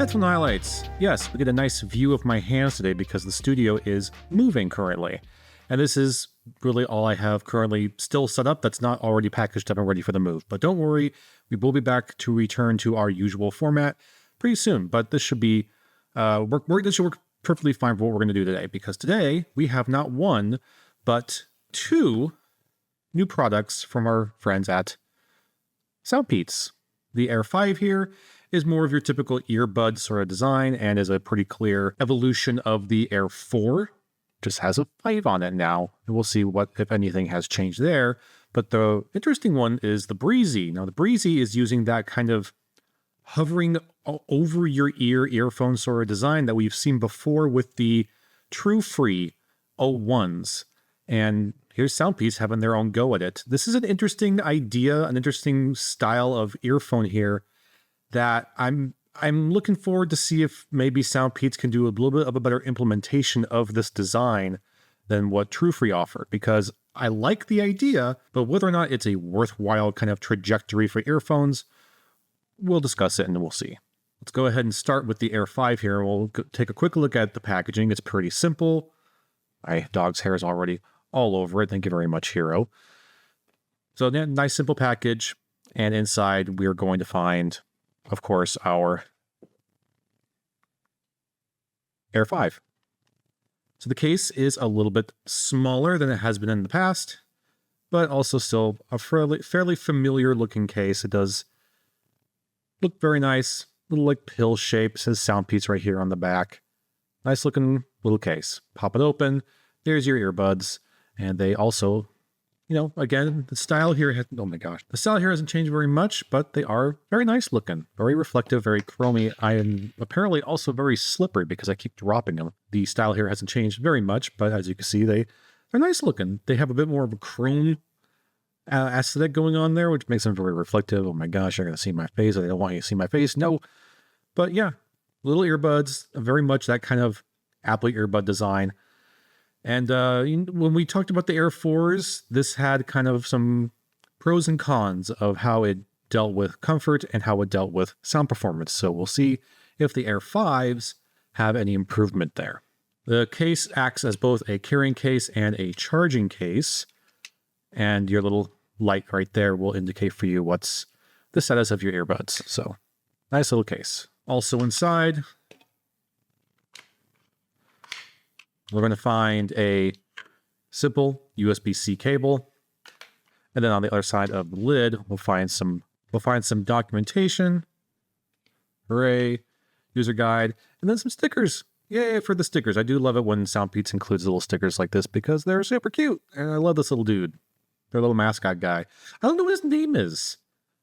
Headphone highlights. Yes, we get a nice view of my hands today because the studio is moving currently. And this is really all I have currently still set up that's not already packaged up and ready for the move. But don't worry, we will be back to return to our usual format pretty soon. But this should be, this should work perfectly fine for what we're going to do today. Because today we have not one, but two new products from our friends at SoundPeats. The Air5 here is more of your typical earbud sort of design and is a pretty clear evolution of the Air 4. Just has a 5 on it now, and we'll see what, if anything, has changed there. But the interesting one is the Breezy. Now, the Breezy is using that kind of hovering over your earphone sort of design that we've seen before with the True Free 01s. And here's SoundPeats having their own go at it. This is an interesting idea, an interesting style of earphone here that I'm looking forward to see if maybe SoundPeats can do a little bit of a better implementation of this design than what True Free offered, because I like the idea, but whether or not it's a worthwhile kind of trajectory for earphones, we'll discuss it and we'll see. Let's go ahead and start with the Air 5 here. We'll take a quick look at the packaging. It's pretty simple. My dog's hair is already all over it. Thank you very much, Hero. So nice simple package, and inside we're going to find, of course, our Air 5. So the case is a little bit smaller than it has been in the past, but also still a fairly familiar looking case. It does look very nice, little like pill shape. It says SoundPeats right here on the back. Nice looking little case. Pop it open. There's your earbuds, and they also, you know, again, the style here, oh my gosh, the style here hasn't changed very much, but they are very nice looking, very reflective, very chromy. I am apparently also very slippery because I keep dropping them. The style here hasn't changed very much, but as you can see, they're nice looking. They have a bit more of a chrome aesthetic going on there, which makes them very reflective. Oh my gosh, you're going to see my face. I don't want you to see my face. No, but yeah, little earbuds, very much that kind of Apple earbud design. And when we talked about the Air 4s, this had kind of some pros and cons of how it dealt with comfort and how it dealt with sound performance. So we'll see if the Air 5s have any improvement there. The case acts as both a carrying case and a charging case. And your little light right there will indicate for you what's the status of your earbuds. So nice little case. Also inside, we're going to find a simple USB-C cable, and then on the other side of the lid, we'll find some documentation. Hooray! User guide, and then some stickers. Yay for the stickers! I do love it when SoundPeats includes little stickers like this because they're super cute, and I love this little dude, their little mascot guy. I don't know what his name is.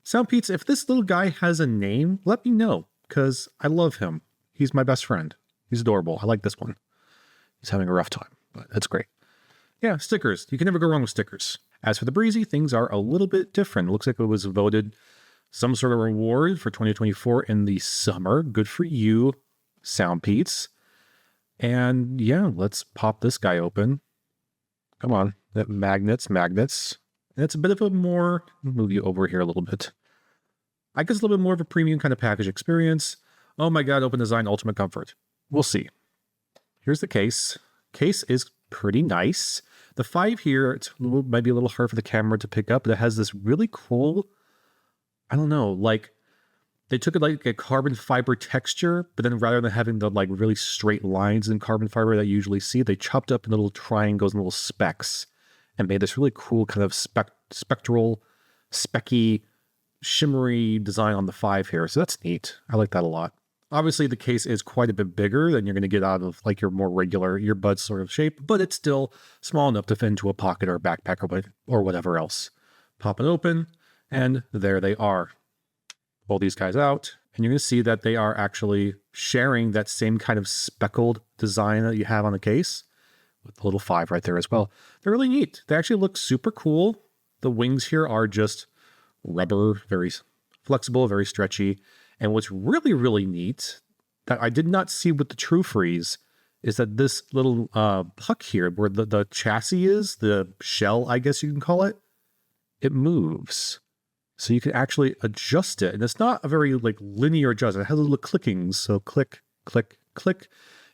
SoundPeats, if this little guy has a name, let me know because I love him. He's my best friend. He's adorable. I like this one. He's having a rough time, but that's great. Yeah, stickers. You can never go wrong with stickers. As for the Breezy, things are a little bit different. It looks like it was voted some sort of reward for 2024 in the summer. Good for you, SoundPeats. And yeah, let's pop this guy open. Come on. That magnets. And it's a bit of a more, move you over here a little bit. I guess a little bit more of a premium kind of package experience. Oh my God, open design, ultimate comfort. We'll see. Here's the case. Case is pretty nice. The 5 here, it's might be a little hard for the camera to pick up, but it has this really cool, I don't know, like they took it like a carbon fiber texture, but then rather than having the like really straight lines in carbon fiber that you usually see, they chopped up in little triangles and little specks and made this really cool kind of spectral, specky, shimmery design on the 5 here. So that's neat. I like that a lot. Obviously, the case is quite a bit bigger than you're going to get out of like your more regular earbud sort of shape, but it's still small enough to fit into a pocket or a backpack or whatever else. Pop it open, and there they are. Pull these guys out, and you're going to see that they are actually sharing that same kind of speckled design that you have on the case with the little 5 right there as well. They're really neat. They actually look super cool. The wings here are just rubber, very flexible, very stretchy. And what's really, really neat that I did not see with the True Freeze is that this little puck here, where the chassis is, the shell, I guess you can call it, it moves. So you can actually adjust it. And it's not a very like linear adjustment. It has little clickings. So click, click, click.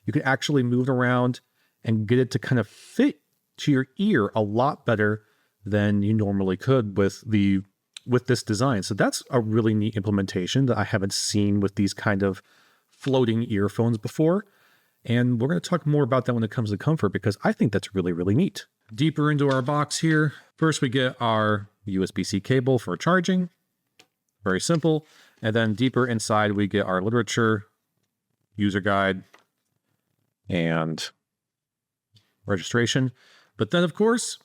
You can actually move it around and get it to kind of fit to your ear a lot better than you normally could with this design. So that's a really neat implementation that I haven't seen with these kind of floating earphones before. And we're going to talk more about that when it comes to comfort, because I think that's really, really neat. Deeper into our box here, first we get our USB-C cable for charging. Very simple. And then deeper inside, we get our literature, user guide, and registration. But then, of course,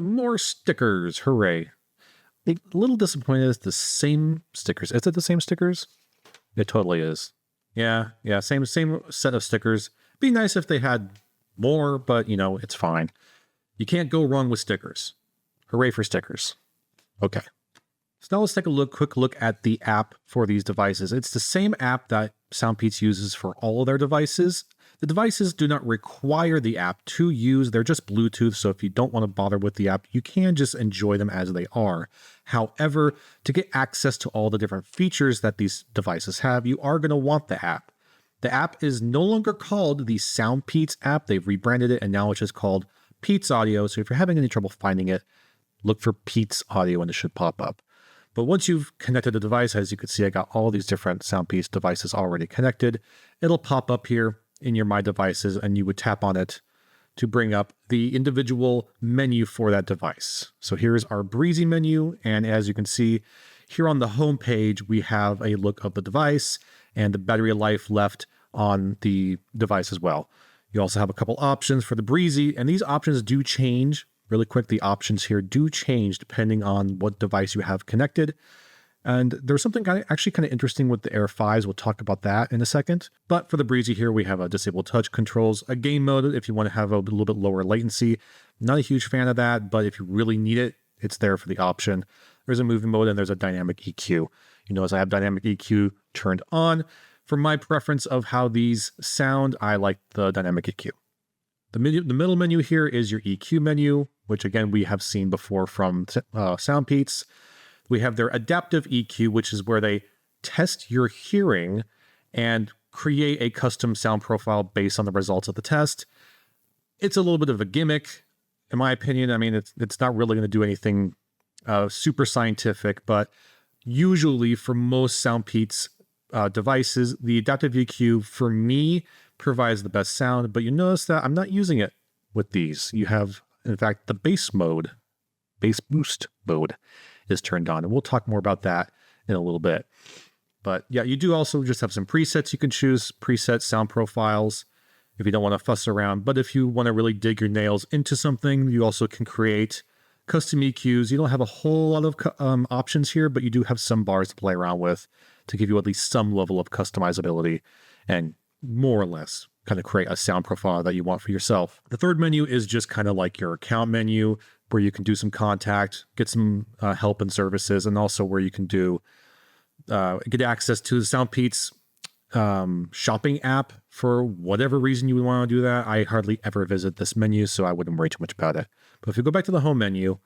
more stickers. Hooray. A little disappointed it's the same stickers. Is it the same stickers? It totally is. Yeah, same set of stickers. Be nice if they had more, but, you know, it's fine. You can't go wrong with stickers. Hooray for stickers. Okay. So now let's take a quick look at the app for these devices. It's the same app that SoundPeats uses for all of their devices. The devices do not require the app to use. They're just Bluetooth, so if you don't want to bother with the app, you can just enjoy them as they are. However, to get access to all the different features that these devices have, you are going to want the app. The app is no longer called the SoundPeats app. They've rebranded it, and now it's just called Peats Audio. So if you're having any trouble finding it, look for Peats Audio and it should pop up. But once you've connected the device, as you can see, I got all these different SoundPeats devices already connected. It'll pop up here in your My Devices, and you would tap on it to bring up the individual menu for that device. So here's our Breezy menu, and as you can see here on the home page, we have a look of the device and the battery life left on the device as well. You also have a couple options for the Breezy, and these options do change really quick. The options here do change depending on what device you have connected. And there's something actually kind of interesting with the Air5s. We'll talk about that in a second. But for the Breezy here, we have a disable touch controls, a game mode if you want to have a little bit lower latency. Not a huge fan of that, but if you really need it, it's there for the option. There's a movie mode and there's a dynamic EQ. You notice I have dynamic EQ turned on. For my preference of how these sound, I like the dynamic EQ. The middle menu here is your EQ menu, which again, we have seen before from SoundPeats. We have their adaptive EQ, which is where they test your hearing and create a custom sound profile based on the results of the test. It's a little bit of a gimmick, in my opinion. I mean, it's not really going to do anything super scientific, but usually for most SoundPeats devices, the adaptive EQ, for me, provides the best sound, but you notice that I'm not using it with these. You have, in fact, the bass boost mode is turned on, and we'll talk more about that in a little bit. But yeah, you do also just have some presets you can choose, preset sound profiles if you don't want to fuss around. But if you want to really dig your nails into something, you also can create custom EQs. You don't have a whole lot of options here, but you do have some bars to play around with to give you at least some level of customizability and more or less kind of create a sound profile that you want for yourself. The third menu is just kind of like your account menu, where you can do some contact, get some help and services, and also where you can do get access to the SoundPeats shopping app for whatever reason you would want to do that. I hardly ever visit this menu, so I wouldn't worry too much about it. But if you go back to the home menu,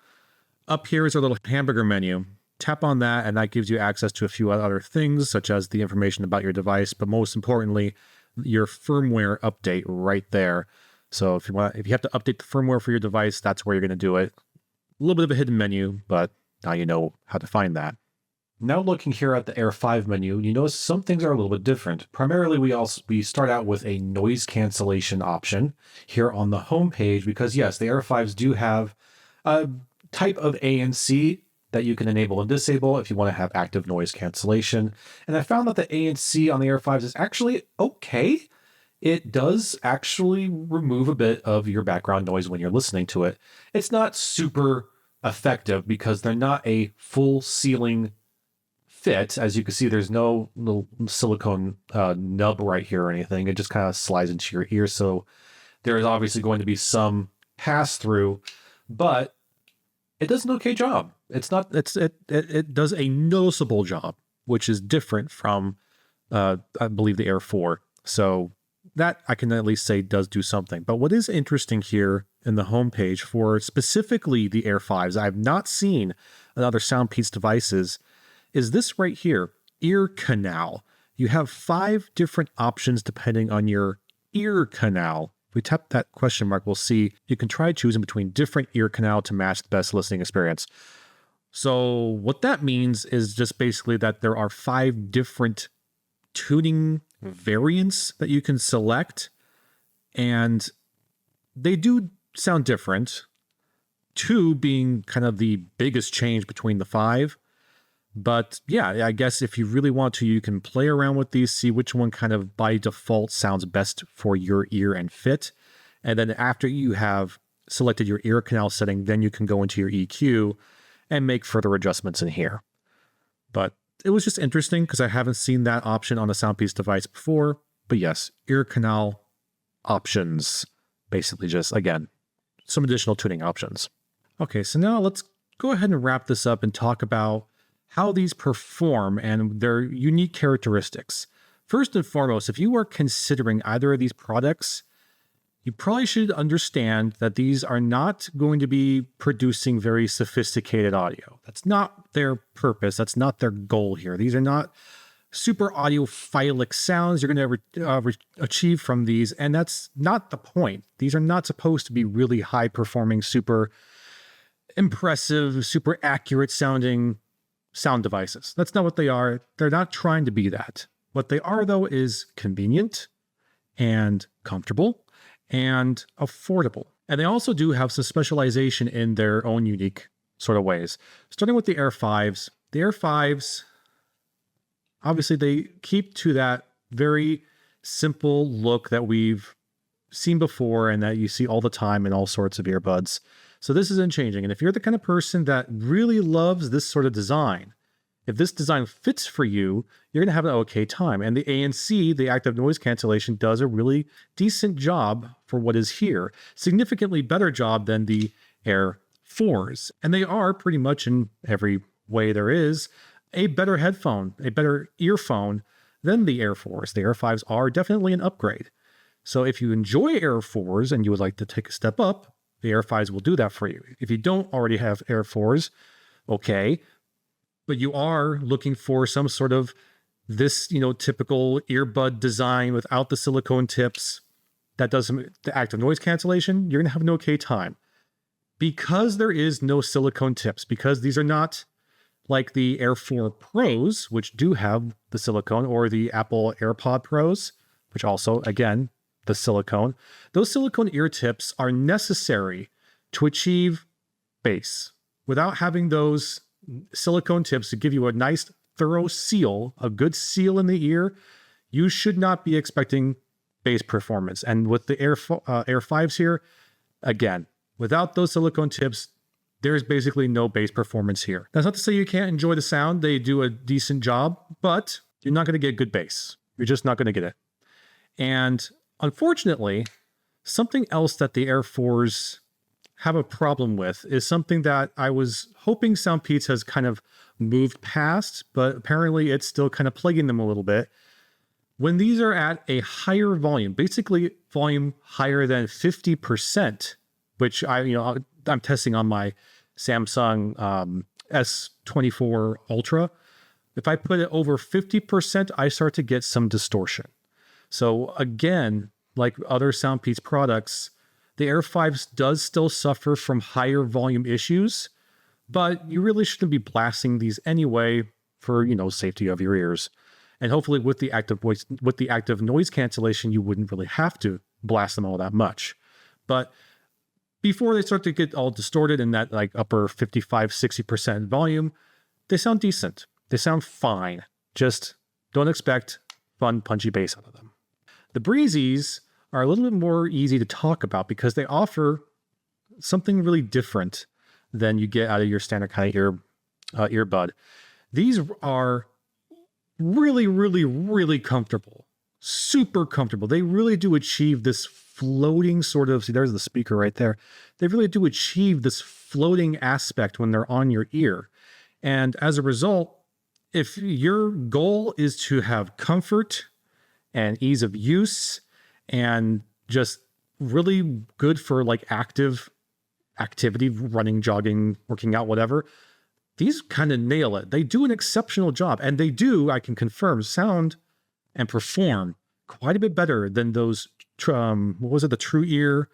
up here is our little hamburger menu. Tap on that, and that gives you access to a few other things, such as the information about your device, but most importantly, your firmware update right there. So if you have to update the firmware for your device, that's where you're going to do it. A little bit of a hidden menu, but now you know how to find that. Now looking here at the Air5 menu, you notice some things are a little bit different. Primarily, we start out with a noise cancellation option here on the home page, because yes, the Air5s do have a type of ANC that you can enable and disable if you want to have active noise cancellation. And I found that the ANC on the Air5s is actually okay. It does actually remove a bit of your background noise when you're listening to it. It's not super effective because they're not a full ceiling fit. As you can see, there's no little silicone nub right here or anything. It just kind of slides into your ear. So there is obviously going to be some pass through, but it does an okay job. It does a noticeable job, which is different from, I believe, the Air 4. So that I can at least say does do something. But what is interesting here in the homepage for specifically the Air5s, I've not seen on other SoundPeats devices, is this right here, ear canal. You have 5 different options depending on your ear canal. If we tap that question mark, we'll see you can try choosing between different ear canal to match the best listening experience. So what that means is just basically that there are 5 different tuning variants that you can select, and they do sound different. 2 being kind of the biggest change between the 5. But yeah, I guess if you really want to, you can play around with these, see which one kind of by default sounds best for your ear and fit. And then after you have selected your ear canal setting, then you can go into your EQ and make further adjustments in here. But it was just interesting because I haven't seen that option on a SoundPeats device before. But yes, ear canal options, basically just, again, some additional tuning options. Okay, so now let's go ahead and wrap this up and talk about how these perform and their unique characteristics. First and foremost, if you are considering either of these products, you probably should understand that these are not going to be producing very sophisticated audio. That's not their purpose. That's not their goal here. These are not super audiophilic sounds you're going to achieve from these, and that's not the point. These are not supposed to be really high-performing, super impressive, super accurate sounding sound devices. That's not what they are. They're not trying to be that. What they are, though, is convenient and comfortable and affordable. And they also do have some specialization in their own unique sort of ways. Starting with the Air5s. The Air5s, obviously, they keep to that very simple look that we've seen before and that you see all the time in all sorts of earbuds. So this isn't changing. And if you're the kind of person that really loves this sort of design, if this design fits for you, you're going to have an okay time. And the ANC, the active noise cancellation, does a really decent job for what is here. Significantly better job than the Air4s. And they are pretty much in every way there is a better headphone, a better earphone than the Air4s. The Air5s are definitely an upgrade. So if you enjoy Air4s and you would like to take a step up, the Air5s will do that for you. If you don't already have Air4s, okay, but you are looking for some sort of this, typical earbud design without the silicone tips that does the active noise cancellation, you're going to have an okay time. Because there is no silicone tips, because these are not like the Air4 Pros, which do have the silicone, or the Apple AirPod Pros, which also, again, the silicone. Those silicone ear tips are necessary to achieve bass. Without having those silicone tips to give you a nice, thorough seal, a good seal in the ear, you should not be expecting bass performance. And with the Air5s here, again, without those silicone tips, there's basically no bass performance here. That's not to say you can't enjoy the sound. They do a decent job, but you're not going to get good bass. You're just not going to get it. And unfortunately, something else that the Air4s have a problem with is something that I was hoping SoundPeats has kind of moved past, but apparently it's still kind of plaguing them a little bit. When these are at a higher volume, basically volume higher than 50%, which I'm testing on my Samsung S24 Ultra. If I put it over 50%, I start to get some distortion. So again, like other SoundPeats products, the Air5s does still suffer from higher volume issues, but you really shouldn't be blasting these anyway for, safety of your ears. And hopefully with the active noise cancellation, you wouldn't really have to blast them all that much. But before they start to get all distorted in that like upper 55, 60% volume, they sound decent. They sound fine. Just don't expect fun, punchy bass out of them. The Breezys are a little bit more easy to talk about because they offer something really different than you get out of your standard kind of earbud. These are really, really, really comfortable. Super comfortable. They really do achieve this floating sort of, see, there's the speaker right there. They really do achieve this floating aspect when they're on your ear. And as a result, if your goal is to have comfort and ease of use and just really good for like activity, running, jogging, working out, whatever. These kind of nail it. They do an exceptional job, and they do, I can confirm, sound and perform quite a bit better than those, what was it, the True Ear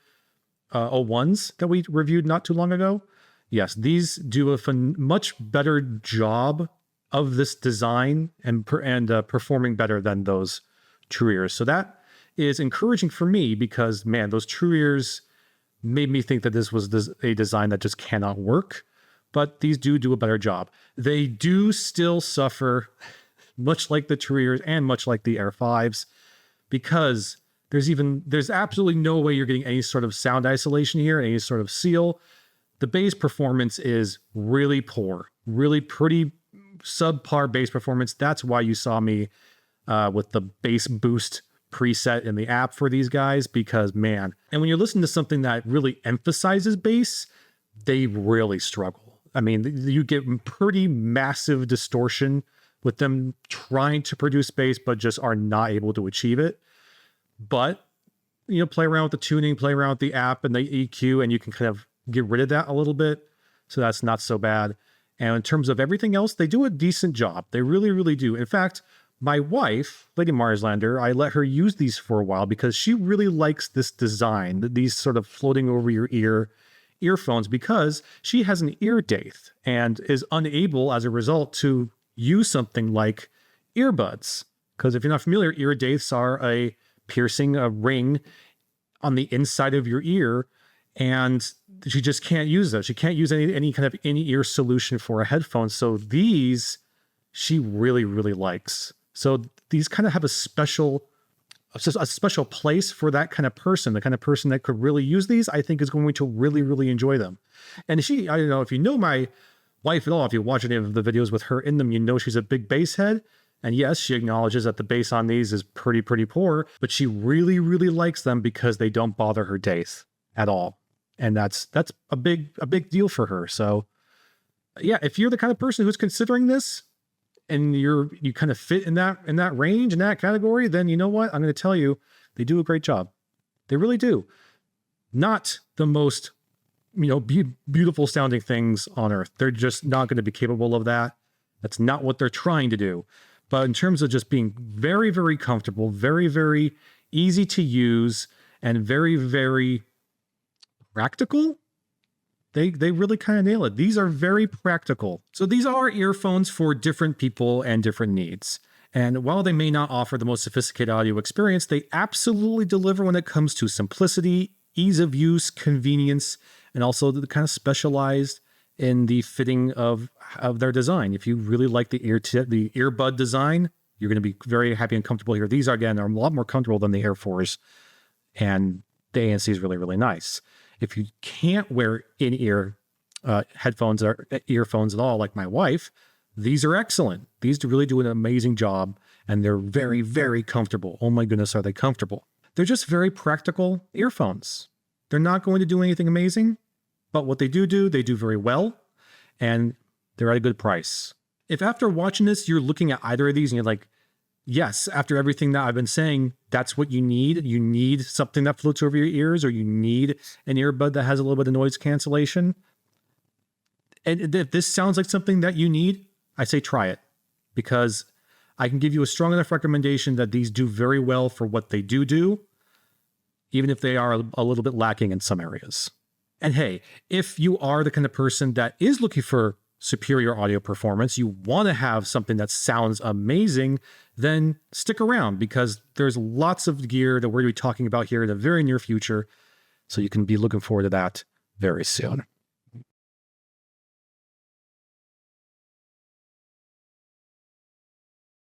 01s that we reviewed not too long ago. Yes, these do a much better job of this design and performing better than those True Ears. So that is encouraging for me because, man, those True Ears made me think that this was a design that just cannot work. But these do a better job. They do still suffer, much like the True Ears and much like the Air5s, because there's absolutely no way you're getting any sort of sound isolation here, any sort of seal. The bass performance is really poor, really pretty subpar bass performance. That's why you saw me with the bass boost preset in the app for these guys, because man, and when you're listening to something that really emphasizes bass, they really struggle. I mean, you get pretty massive distortion with them trying to produce bass, but just are not able to achieve it. But, you know, play around with the tuning, play around with the app and the EQ, and you can kind of get rid of that a little bit. So that's not so bad. And in terms of everything else, they do a decent job. They really, really do. In fact, my wife, Lady Marslander, I let her use these for a while because she really likes this design, these sort of floating over your ear earphones, because she has an ear daith and is unable as a result to use something like earbuds. Because if you're not familiar, ear daiths are a piercing, a ring on the inside of your ear, and she just can't use those. She can't use any kind of in-ear solution for a headphone. So these she really, really likes. So these kind of have a special place for that kind of person. The kind of person that could really use these, I think, is going to really, really enjoy them. And I don't know if you know my wife at all, if you watch any of the videos with her in them, you know she's a big bass head. And yes, she acknowledges that the bass on these is pretty poor, but she really, really likes them because they don't bother her daith at all. And that's a big deal for her. So yeah, if you're the kind of person who's considering this, and you kind of fit in that range, in that category, then you know what? I'm going to tell you, they do a great job. They really do. Not the most, beautiful sounding things on earth. They're just not going to be capable of that. That's not what they're trying to do. But in terms of just being very, very comfortable, very, very easy to use, and very, very practical, They really kind of nail it. These are very practical. So these are earphones for different people and different needs. And while they may not offer the most sophisticated audio experience, they absolutely deliver when it comes to simplicity, ease of use, convenience, and also the kind of specialized in the fitting of their design. If you really like the earbud design, you're going to be very happy and comfortable here. These are a lot more comfortable than the Air 4s, and the ANC is really, really nice. If you can't wear in-ear headphones or earphones at all, like my wife, these are excellent. These really do an amazing job, and they're very, very comfortable. Oh my goodness, are they comfortable? They're just very practical earphones. They're not going to do anything amazing, but what they do, they do very well, and they're at a good price. If after watching this, you're looking at either of these and you're like, yes, after everything that I've been saying, that's what you need. You need something that floats over your ears, or you need an earbud that has a little bit of noise cancellation. And if this sounds like something that you need, I say try it, because I can give you a strong enough recommendation that these do very well for what they do, even if they are a little bit lacking in some areas. And hey, if you are the kind of person that is looking for superior audio performance, you want to have something that sounds amazing, then stick around, because there's lots of gear that we're going to be talking about here in the very near future. So you can be looking forward to that very soon.